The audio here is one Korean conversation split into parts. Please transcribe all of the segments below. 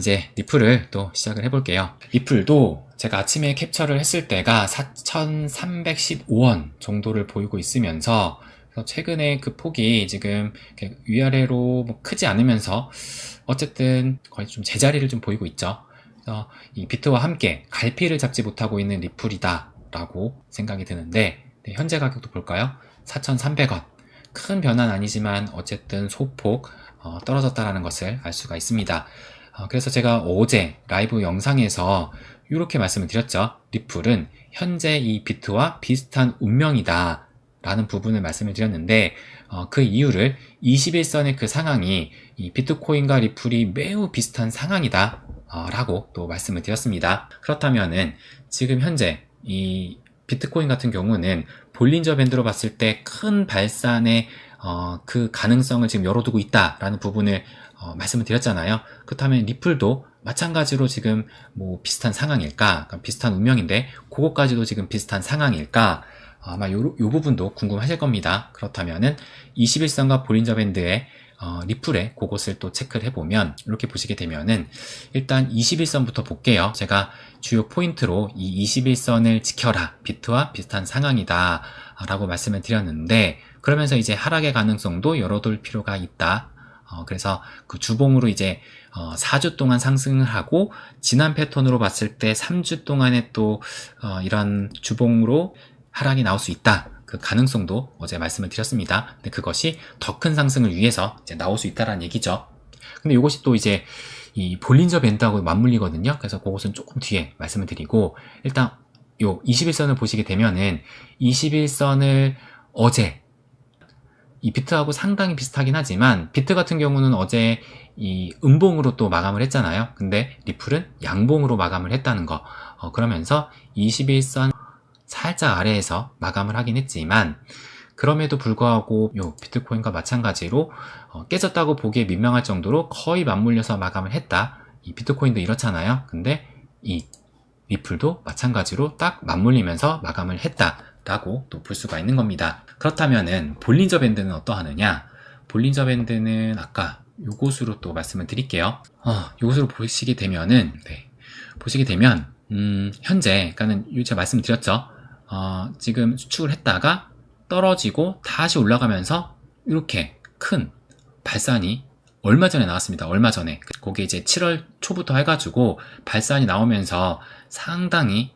이제 리플을 또 시작을 해볼게요. 리플도 제가 아침에 캡처를 했을 때가 4,315원 정도를 보이고 있으면서 최근에 그 폭이 지금 위아래로 뭐 크지 않으면서 어쨌든 거의 좀 제자리를 좀 보이고 있죠. 그래서 이 비트와 함께 갈피를 잡지 못하고 있는 리플이다 라고 생각이 드는데, 네, 현재 가격도 볼까요? 4,300원. 큰 변화는 아니지만 어쨌든 소폭 떨어졌다라는 것을 알 수가 있습니다. 그래서 제가 어제 라이브 영상에서 이렇게 말씀을 드렸죠. 리플은 현재 이 비트와 비슷한 운명이다 라는 부분을 말씀을 드렸는데, 그 이유를 21선의 그 상황이 이 비트코인과 리플이 매우 비슷한 상황이다 라고 또 말씀을 드렸습니다. 그렇다면은 지금 현재 이 비트코인 같은 경우는 볼린저 밴드로 봤을 때 큰 발산의 그 가능성을 지금 열어두고 있다라는 부분을 말씀을 드렸잖아요. 그렇다면 리플도 마찬가지로 지금 뭐 비슷한 상황일까? 비슷한 운명인데 그것까지도 지금 비슷한 상황일까? 아마 요 부분도 궁금하실 겁니다. 그렇다면은 21선과 볼린저 밴드의 리플의 그것을 또 체크를 해보면 이렇게 보시게 되면은 일단 21선부터 볼게요. 제가 주요 포인트로 이 21선을 지켜라, 비트와 비슷한 상황이다 라고 말씀을 드렸는데, 그러면서 이제 하락의 가능성도 열어둘 필요가 있다. 그래서 그 주봉으로 이제 4주 동안 상승을 하고, 지난 패턴으로 봤을 때 3주 동안에 또 이런 주봉으로 하락이 나올 수 있다. 그 가능성도 어제 말씀을 드렸습니다. 근데 그것이 더 큰 상승을 위해서 이제 나올 수 있다라는 얘기죠. 근데 이것이 또 이제 이 볼린저 밴드하고 맞물리거든요. 그래서 그것은 조금 뒤에 말씀을 드리고, 일단 요 21선을 보시게 되면은 21선을 어제 이 비트하고 상당히 비슷하긴 하지만, 비트 같은 경우는 어제 이 음봉으로 또 마감을 했잖아요. 근데 리플은 양봉으로 마감을 했다는 거. 그러면서 21선 살짝 아래에서 마감을 하긴 했지만, 그럼에도 불구하고 요 비트코인과 마찬가지로 깨졌다고 보기에 민망할 정도로 거의 맞물려서 마감을 했다. 이 비트코인도 이렇잖아요. 근데 이 리플도 마찬가지로 딱 맞물리면서 마감을 했다 라고 또 볼 수가 있는 겁니다. 그렇다면은 볼린저 밴드는 어떠하느냐? 볼린저 밴드는 아까 요것으로 또 말씀을 드릴게요. 요것으로 보시게 되면은, 네, 보시게 되면 현재, 그러니까는 제가 말씀드렸죠. 지금 수축을 했다가 떨어지고 다시 올라가면서 이렇게 큰 발산이 얼마 전에 나왔습니다. 얼마 전에. 그게 이제 7월 초부터 해가지고 발산이 나오면서 상당히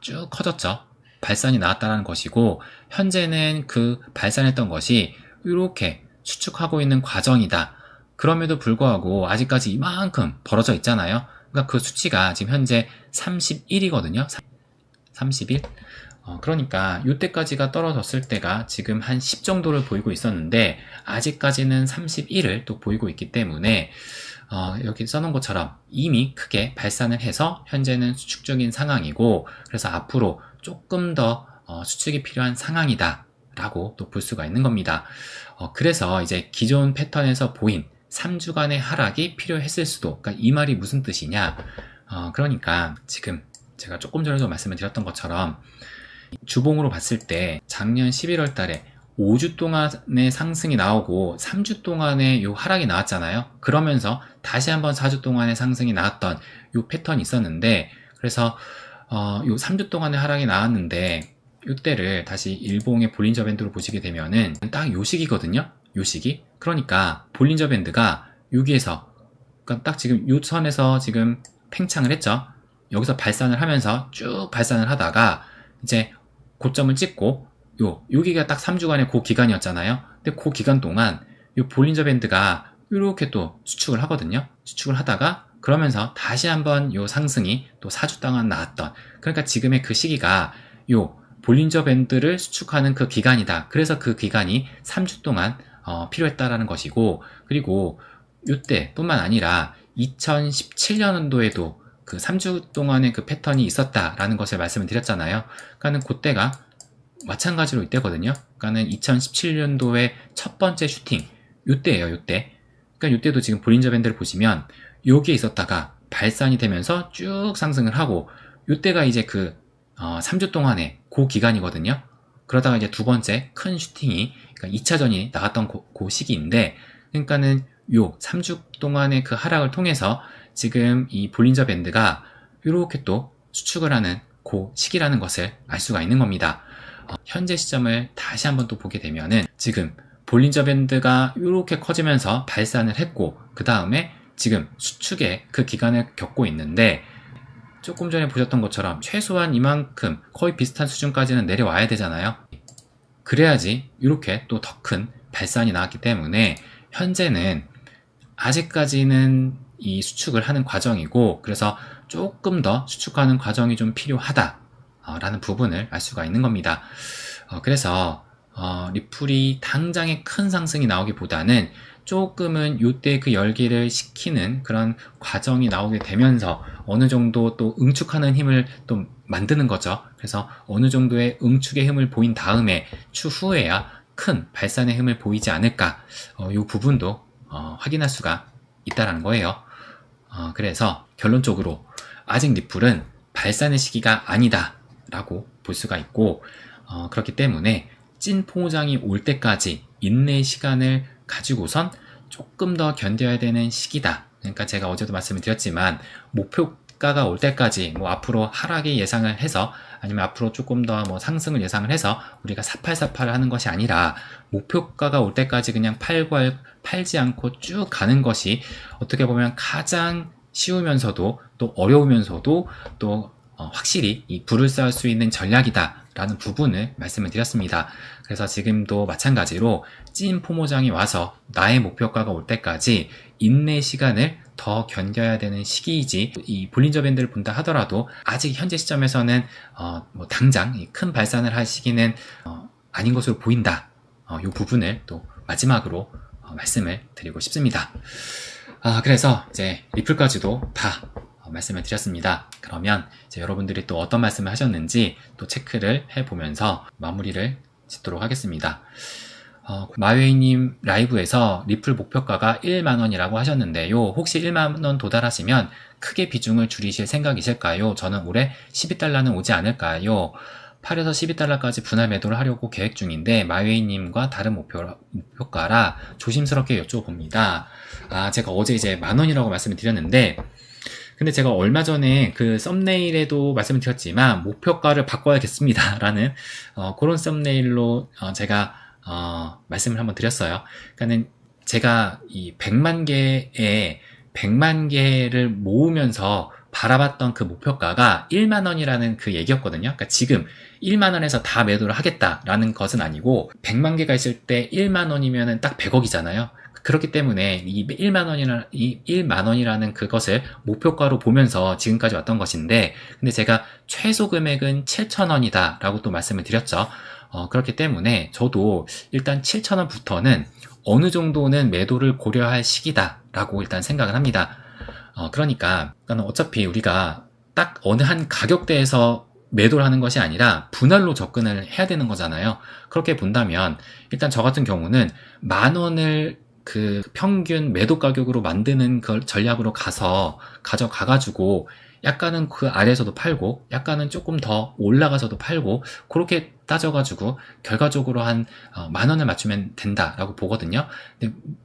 쭉 커졌죠. 발산이 나왔다는 것이고, 현재는 그 발산했던 것이 이렇게 수축하고 있는 과정이다. 그럼에도 불구하고 아직까지 이만큼 벌어져 있잖아요. 그러니까 그 수치가 지금 현재 31이거든요. 31. 그러니까 이때까지가 떨어졌을 때가 지금 한 10 정도를 보이고 있었는데, 아직까지는 31을 또 보이고 있기 때문에 여기 써놓은 것처럼 이미 크게 발산을 해서 현재는 수축 중인 상황이고, 그래서 앞으로 조금 더 수축이 필요한 상황이다 라고 또 볼 수가 있는 겁니다. 그래서 이제 기존 패턴에서 보인 3주간의 하락이 필요했을 수도, 그러니까 이 말이 무슨 뜻이냐? 그러니까 지금 제가 조금 전에도 말씀을 드렸던 것처럼 주봉으로 봤을 때 작년 11월 달에 5주 동안의 상승이 나오고 3주 동안의 요 하락이 나왔잖아요. 그러면서 다시 한번 4주 동안의 상승이 나왔던 요 패턴이 있었는데, 그래서 요 3주 동안의 하락이 나왔는데, 요때를 다시 일봉의 볼린저 밴드로 보시게 되면은 딱 요 시기거든요. 요 시기. 그러니까 볼린저 밴드가 여기에서, 그러니까 딱 지금 요 선에서 지금 팽창을 했죠. 여기서 발산을 하면서 쭉 발산을 하다가 이제 고점을 찍고, 여기가 딱 3주간의 그 기간이었잖아요. 근데 그 기간 동안 요 볼린저 밴드가 이렇게 또 수축을 하거든요. 수축을 하다가 그러면서 다시 한번 요 상승이 또 4주 동안 나왔던, 그러니까 지금의 그 시기가 요 볼린저 밴드를 수축하는 그 기간이다. 그래서 그 기간이 3주 동안 필요했다라는 것이고, 그리고 요때 뿐만 아니라 2017년도에도 그 3주 동안의 그 패턴이 있었다라는 것을 말씀을 드렸잖아요. 그러니까는 그때가 마찬가지로 이때거든요. 그러니까는 2017년도에 첫 번째 슈팅, 요때예요, 요때. 그러니까 요때도 지금 볼린저 밴드를 보시면 여기에 있었다가 발산이 되면서 쭉 상승을 하고, 요때가 이제 그 3주 동안의 그 기간이거든요. 그러다가 이제 두 번째 큰 슈팅이, 그러니까 2차전이 나갔던 그 시기인데, 그러니까는 요 3주 동안의 그 하락을 통해서 지금 이 볼린저 밴드가 이렇게 또 수축을 하는 그 시기라는 것을 알 수가 있는 겁니다. 현재 시점을 다시 한번 또 보게 되면은 지금 볼린저 밴드가 이렇게 커지면서 발산을 했고, 그 다음에 지금 수축의 그 기간을 겪고 있는데, 조금 전에 보셨던 것처럼 최소한 이만큼 거의 비슷한 수준까지는 내려와야 되잖아요. 그래야지 이렇게 또 더 큰 발산이 나왔기 때문에 현재는 아직까지는 이 수축을 하는 과정이고, 그래서 조금 더 수축하는 과정이 좀 필요하다라는 부분을 알 수가 있는 겁니다. 그래서 리플이 당장의 큰 상승이 나오기보다는 조금은 요때 그 열기를 식히는 그런 과정이 나오게 되면서 어느 정도 또 응축하는 힘을 또 만드는 거죠. 그래서 어느 정도의 응축의 힘을 보인 다음에 추후에야 큰 발산의 힘을 보이지 않을까, 이 부분도 확인할 수가 있다는 거예요. 그래서 결론적으로 아직 리플은 발산의 시기가 아니다 라고 볼 수가 있고, 그렇기 때문에 찐 포장이 올 때까지 인내의 시간을 가지고선 조금 더 견뎌야 되는 시기다. 그러니까 제가 어제도 말씀을 드렸지만 목표가가 올 때까지 뭐 앞으로 하락이 예상을 해서, 아니면 앞으로 조금 더 뭐 상승을 예상을 해서 우리가 사팔사팔을 하는 것이 아니라 목표가가 올 때까지 그냥 팔지 않고 쭉 가는 것이 어떻게 보면 가장 쉬우면서도 또 어려우면서도 또 확실히 이 불을 쌓을 수 있는 전략이다 라는 부분을 말씀을 드렸습니다. 그래서 지금도 마찬가지로 찐 포모장이 와서 나의 목표가가 올 때까지 인내 시간을 더 견뎌야 되는 시기이지, 이 볼린저 밴드를 본다 하더라도 아직 현재 시점에서는 뭐 당장 큰 발산을 할 시기는 아닌 것으로 보인다. 이 부분을 또 마지막으로 말씀을 드리고 싶습니다. 그래서 이제 리플까지도 다 말씀을 드렸습니다. 그러면 이제 여러분들이 또 어떤 말씀을 하셨는지 또 체크를 해보면서 마무리를 짓도록 하겠습니다. 마웨이님 라이브에서 리플 목표가가 1만원이라고 하셨는데요. 혹시 1만원 도달하시면 크게 비중을 줄이실 생각이실까요? 저는 올해 12달러는 오지 않을까요? 8에서 12달러까지 분할 매도를 하려고 계획 중인데 마웨이님과 다른 목표가라 조심스럽게 여쭤봅니다. 제가 어제 이제 만원이라고 말씀을 드렸는데, 근데 제가 얼마 전에 그 썸네일에도 말씀을 드렸지만 목표가를 바꿔야겠습니다 라는 그런 썸네일로 제가 말씀을 한번 드렸어요. 그러니까는 제가 이 100만 개를 모으면서 바라봤던 그 목표가가 1만원이라는 그 얘기였거든요. 그러니까 지금 1만원에서 다 매도를 하겠다라는 것은 아니고, 100만 개가 있을 때 1만원이면은 딱 100억이잖아요. 그렇기 때문에 이 1만원이라는 그것을 목표가로 보면서 지금까지 왔던 것인데, 근데 제가 최소 금액은 7,000원이다 라고 또 말씀을 드렸죠. 그렇기 때문에 저도 일단 7,000원부터는 어느 정도는 매도를 고려할 시기다 라고 일단 생각을 합니다. 그러니까 어차피 우리가 딱 어느 한 가격대에서 매도를 하는 것이 아니라 분할로 접근을 해야 되는 거잖아요. 그렇게 본다면 일단 저 같은 경우는 10,000원을 그 평균 매도 가격으로 만드는 그 전략으로 가져가가지고 약간은 그 아래에서도 팔고 약간은 조금 더 올라가서도 팔고, 그렇게 따져가지고 결과적으로 한 10,000원을 맞추면 된다라고 보거든요.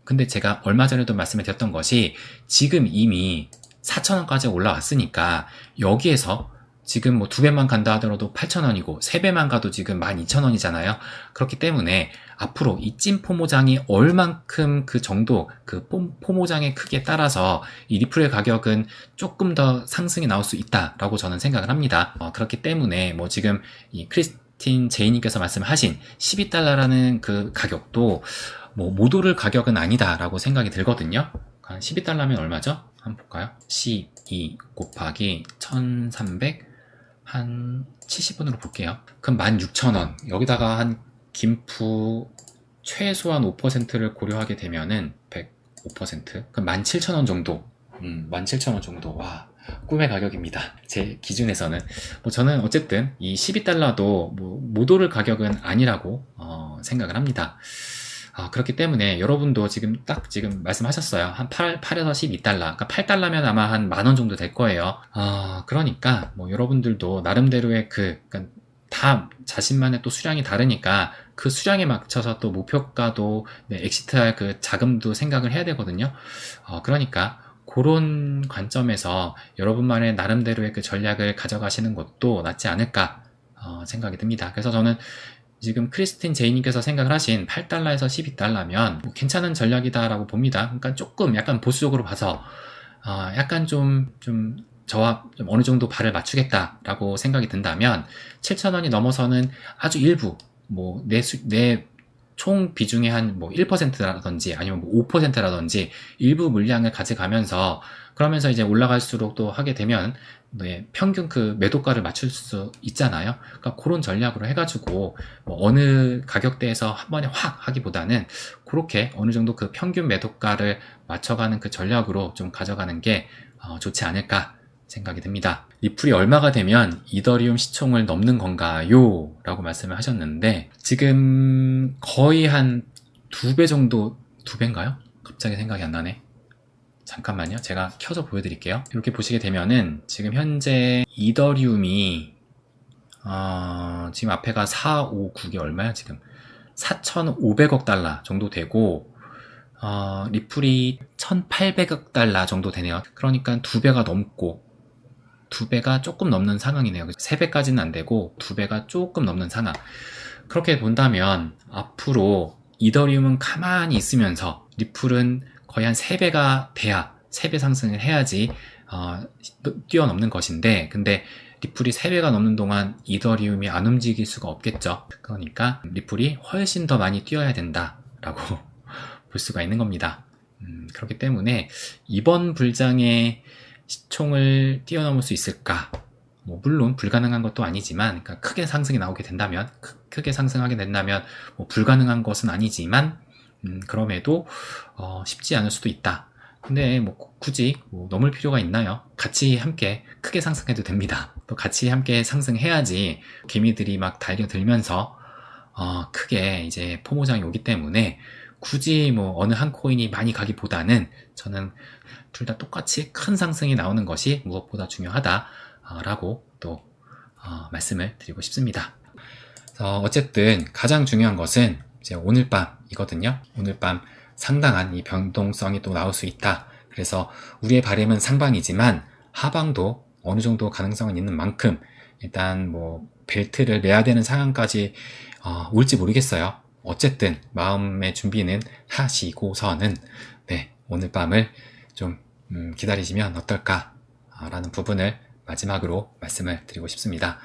근데 제가 얼마 전에도 말씀을 드렸던 것이 지금 이미 4,000원까지 올라왔으니까 여기에서 지금 뭐 2배만 간다 하더라도 8,000원이고 3배만 가도 지금 12,000원이잖아요. 그렇기 때문에 앞으로 이 찐 포모장이 얼만큼 그 정도 그 포모장의 크기에 따라서 이 리플의 가격은 조금 더 상승이 나올 수 있다라고 저는 생각을 합니다. 그렇기 때문에 뭐 지금 이 크리스틴 제이님께서 말씀하신 12달러라는 그 가격도 뭐 못 오를 가격은 아니다라고 생각이 들거든요. 한 12달러면 얼마죠? 한번 볼까요? 12 곱하기 1300 한 70원으로 볼게요. 그럼 16,000원. 여기다가 한 김프 최소한 5%를 고려하게 되면은 105%. 그럼 17,000원 정도. 17,000원 정도. 와, 꿈의 가격입니다. 제 기준에서는. 뭐 저는 어쨌든 이 12달러도 뭐 못 오를 가격은 아니라고 생각을 합니다. 그렇기 때문에 여러분도 지금 말씀하셨어요. 한 8에서 12달러. 그러니까 8달러면 아마 한 10,000원 정도 될 거예요. 그러니까 뭐 여러분들도 나름대로의 그러니까 다 자신만의 또 수량이 다르니까 그 수량에 맞춰서 또 목표가도 네, 엑시트할 그 자금도 생각을 해야 되거든요. 그러니까 그런 관점에서 여러분만의 나름대로의 그 전략을 가져가시는 것도 낫지 않을까 생각이 듭니다. 그래서 저는 지금 크리스틴 제이님께서 생각을 하신 8달러에서 12달러면 뭐 괜찮은 전략이다라고 봅니다. 그러니까 조금 약간 보수적으로 봐서 약간 좀 저와 좀 어느 정도 발을 맞추겠다라고 생각이 든다면 7,000원이 넘어서는 아주 일부 뭐 내 총 비중의 한 뭐 1%라든지 아니면 뭐 5%라든지 일부 물량을 가져가면서 그러면서 이제 올라갈수록 또 하게 되면 네, 평균 그 매도가를 맞출 수 있잖아요. 그러니까 그런 전략으로 해가지고 뭐 어느 가격대에서 한 번에 확 하기보다는 그렇게 어느 정도 그 평균 매도가를 맞춰가는 그 전략으로 좀 가져가는 게 좋지 않을까 생각이 듭니다. 리플이 얼마가 되면 이더리움 시총을 넘는 건가요? 라고 말씀을 하셨는데 지금 거의 한 2배 정도, 2배인가요? 갑자기 생각이 안 나네. 잠깐만요. 제가 켜서 보여드릴게요. 이렇게 보시게 되면은 지금 현재 이더리움이 지금 앞에가 4, 5, 9게 얼마야 지금? 4,500억 달러 정도 되고 리플이 1,800억 달러 정도 되네요. 그러니까 2배가 넘고 2배가 조금 넘는 상황이네요. 3배까지는 안 되고 2배가 조금 넘는 상황. 그렇게 본다면 앞으로 이더리움은 가만히 있으면서 리플은 거의 한 3배가 돼야 3배 상승을 해야지 뛰어넘는 것인데 근데 리플이 3배가 넘는 동안 이더리움이 안 움직일 수가 없겠죠. 그러니까 리플이 훨씬 더 많이 뛰어야 된다라고 볼 수가 있는 겁니다. 그렇기 때문에 이번 불장에 시총을 뛰어넘을 수 있을까? 뭐 물론 불가능한 것도 아니지만 그러니까 크게 상승이 나오게 된다면 크게 상승하게 된다면 뭐 불가능한 것은 아니지만 그럼에도 쉽지 않을 수도 있다. 근데 뭐 굳이 뭐 넘을 필요가 있나요? 같이 함께 크게 상승해도 됩니다. 또 같이 함께 상승해야지 개미들이 막 달려들면서 크게 이제 포모장이 오기 때문에 굳이 뭐 어느 한 코인이 많이 가기보다는 저는 둘 다 똑같이 큰 상승이 나오는 것이 무엇보다 중요하다라고 또 말씀을 드리고 싶습니다. 어쨌든 가장 중요한 것은 이제 오늘 밤이거든요. 오늘 밤 상당한 이 변동성이 또 나올 수 있다. 그래서 우리의 바람은 상방이지만 하방도 어느 정도 가능성은 있는 만큼 일단 뭐 벨트를 매야 되는 상황까지 올지 모르겠어요. 어쨌든 마음의 준비는 하시고서는 네, 오늘 밤을 좀 기다리시면 어떨까 라는 부분을 마지막으로 말씀을 드리고 싶습니다.